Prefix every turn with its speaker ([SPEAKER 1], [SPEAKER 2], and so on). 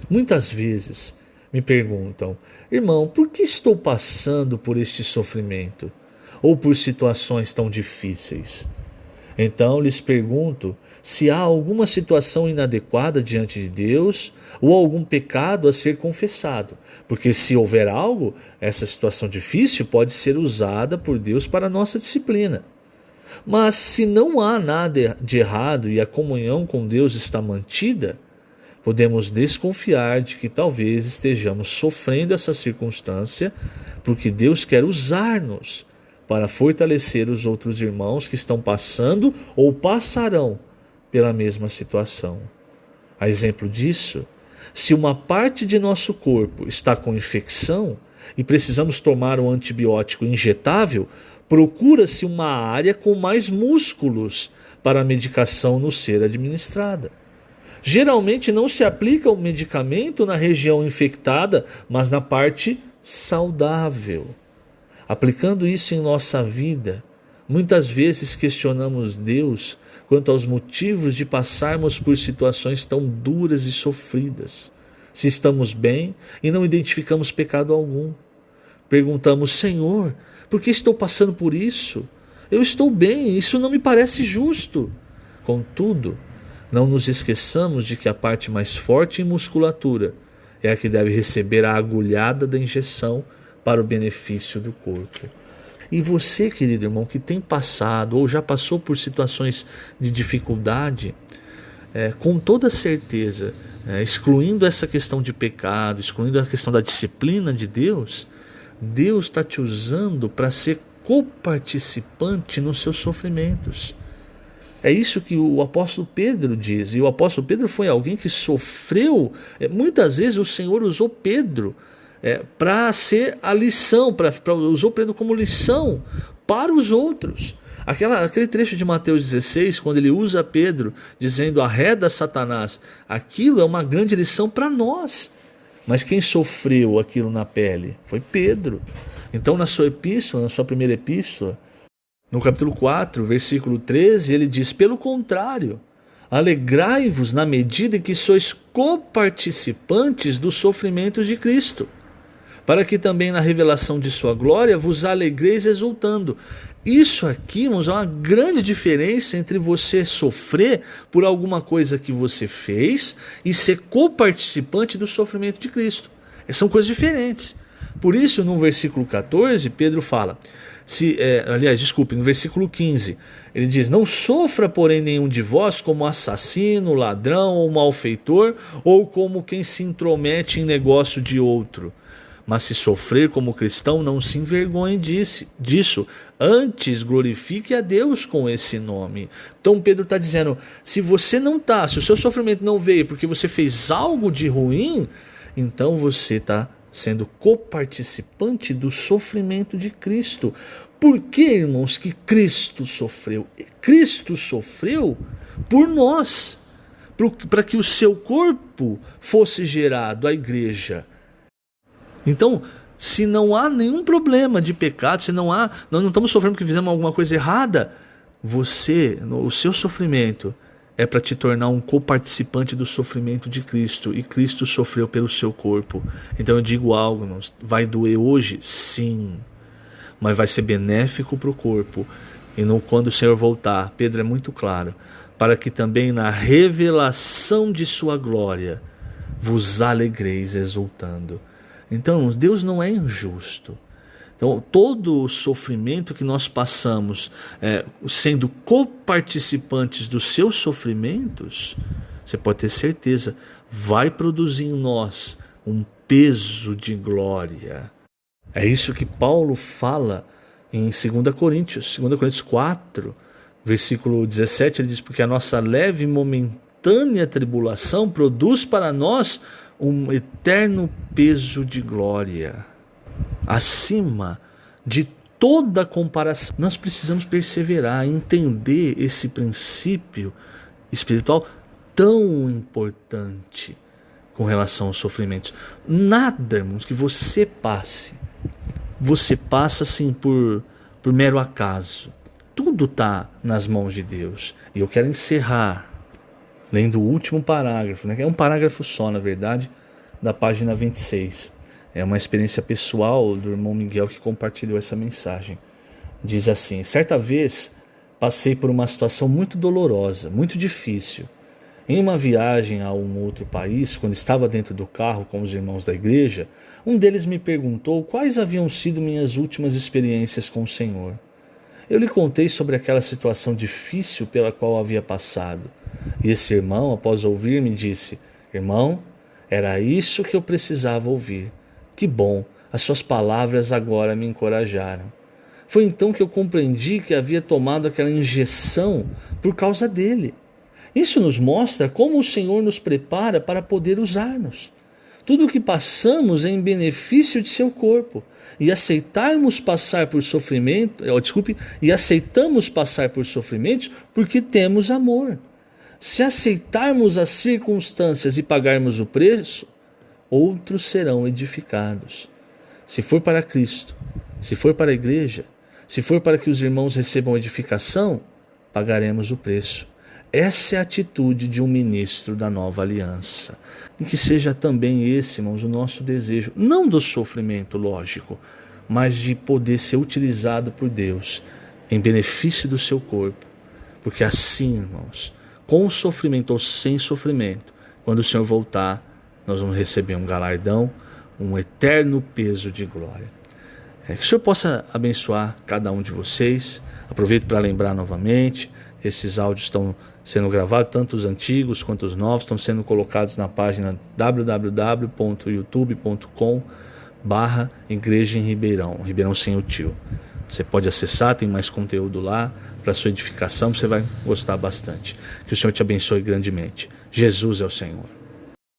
[SPEAKER 1] Muitas vezes me perguntam: irmão, por que estou passando por este sofrimento? Ou por situações tão difíceis? Então lhes pergunto se há alguma situação inadequada diante de Deus ou algum pecado a ser confessado, porque se houver algo, essa situação difícil pode ser usada por Deus para a nossa disciplina. Mas se não há nada de errado e a comunhão com Deus está mantida, podemos desconfiar de que talvez estejamos sofrendo essa circunstância porque Deus quer usar-nos para fortalecer os outros irmãos que estão passando ou passarão pela mesma situação. A exemplo disso, se uma parte de nosso corpo está com infecção e precisamos tomar um antibiótico injetável, procura-se uma área com mais músculos para a medicação não ser administrada. Geralmente não se aplica o medicamento na região infectada, mas na parte saudável. Aplicando isso em nossa vida, muitas vezes questionamos Deus quanto aos motivos de passarmos por situações tão duras e sofridas. Se estamos bem e não identificamos pecado algum. Perguntamos: Senhor, por que estou passando por isso? Eu estou bem, isso não me parece justo. Contudo, não nos esqueçamos de que a parte mais forte em musculatura é a que deve receber a agulhada da injeção para o benefício do corpo. E você, querido irmão, que tem passado ou já passou por situações de dificuldade, com toda certeza, excluindo essa questão de pecado, excluindo a questão da disciplina de Deus, Deus está te usando para ser coparticipante nos seus sofrimentos. É isso que o apóstolo Pedro diz. E o apóstolo Pedro foi alguém que sofreu. Muitas vezes o Senhor usou Pedro para ser a lição, usou Pedro como lição para os outros. Aquele trecho de Mateus 16, quando ele usa Pedro dizendo: arreda Satanás, aquilo é uma grande lição para nós. Mas quem sofreu aquilo na pele foi Pedro. Então na sua epístola, na sua primeira epístola, no capítulo 4, versículo 13, ele diz: pelo contrário, alegrai-vos na medida em que sois coparticipantes dos sofrimentos de Cristo, para que também na revelação de sua glória vos alegreis exultando. Isso aqui, irmãos, é uma grande diferença entre você sofrer por alguma coisa que você fez e ser coparticipante do sofrimento de Cristo. São coisas diferentes. Por isso, no versículo 14, Pedro fala, no versículo 15, ele diz: não sofra, porém, nenhum de vós como assassino, ladrão ou malfeitor, ou como quem se intromete em negócio de outro. Mas se sofrer como cristão, não se envergonhe disso, antes glorifique a Deus com esse nome. Então Pedro está dizendo, se o seu sofrimento não veio porque você fez algo de ruim, então você está sendo coparticipante do sofrimento de Cristo. Por que, irmãos, que Cristo sofreu? Cristo sofreu por nós, para que o seu corpo fosse gerado, a igreja. Então, se não há nenhum problema de pecado, nós não estamos sofrendo porque fizemos alguma coisa errada, o seu sofrimento é para te tornar um coparticipante do sofrimento de Cristo, e Cristo sofreu pelo seu corpo. Então eu digo algo, irmãos, vai doer hoje? Sim, mas vai ser benéfico para o corpo. E quando o Senhor voltar, Pedro é muito claro, para que também na revelação de sua glória vos alegreis exultando. Então, Deus não é injusto. Então, todo o sofrimento que nós passamos, sendo coparticipantes dos seus sofrimentos, você pode ter certeza, vai produzir em nós um peso de glória. É isso que Paulo fala em 2 Coríntios 4, versículo 17, ele diz: porque a nossa leve e momentânea tribulação produz para nós um eterno peso de glória, acima de toda comparação. Nós precisamos perseverar, entender esse princípio espiritual tão importante com relação aos sofrimentos. Nada, irmãos, que você passa assim por mero acaso. Tudo está nas mãos de Deus. E eu quero encerrar lendo o último parágrafo, né? É um parágrafo só, na verdade, da página 26. É uma experiência pessoal do irmão Miguel que compartilhou essa mensagem. Diz assim: certa vez passei por uma situação muito dolorosa, muito difícil. Em uma viagem a um outro país, quando estava dentro do carro com os irmãos da igreja, um deles me perguntou quais haviam sido minhas últimas experiências com o Senhor. Eu lhe contei sobre aquela situação difícil pela qual havia passado. E esse irmão, após ouvir-me, disse: irmão, era isso que eu precisava ouvir. Que bom, as suas palavras agora me encorajaram. Foi então que eu compreendi que havia tomado aquela injeção por causa dele. Isso nos mostra como o Senhor nos prepara para poder usar-nos. Tudo o que passamos é em benefício de seu corpo. E aceitamos passar por aceitamos passar por sofrimentos porque temos amor. Se aceitarmos as circunstâncias e pagarmos o preço, outros serão edificados. Se for para Cristo, se for para a igreja, se for para que os irmãos recebam edificação, pagaremos o preço. Essa é a atitude de um ministro da nova aliança. E que seja também esse, irmãos, o nosso desejo, não do sofrimento, lógico, mas de poder ser utilizado por Deus em benefício do seu corpo. Porque assim, irmãos, com sofrimento ou sem sofrimento, quando o Senhor voltar, nós vamos receber um galardão, um eterno peso de glória. Que o Senhor possa abençoar cada um de vocês. Aproveito para lembrar novamente, esses áudios estão sendo gravados, tanto os antigos quanto os novos, estão sendo colocados na página www.youtube.com/Igreja em Ribeirão, Ribeirão sem o tio. Você pode acessar, tem mais conteúdo lá para sua edificação, você vai gostar bastante. Que o Senhor te abençoe grandemente. Jesus é o Senhor.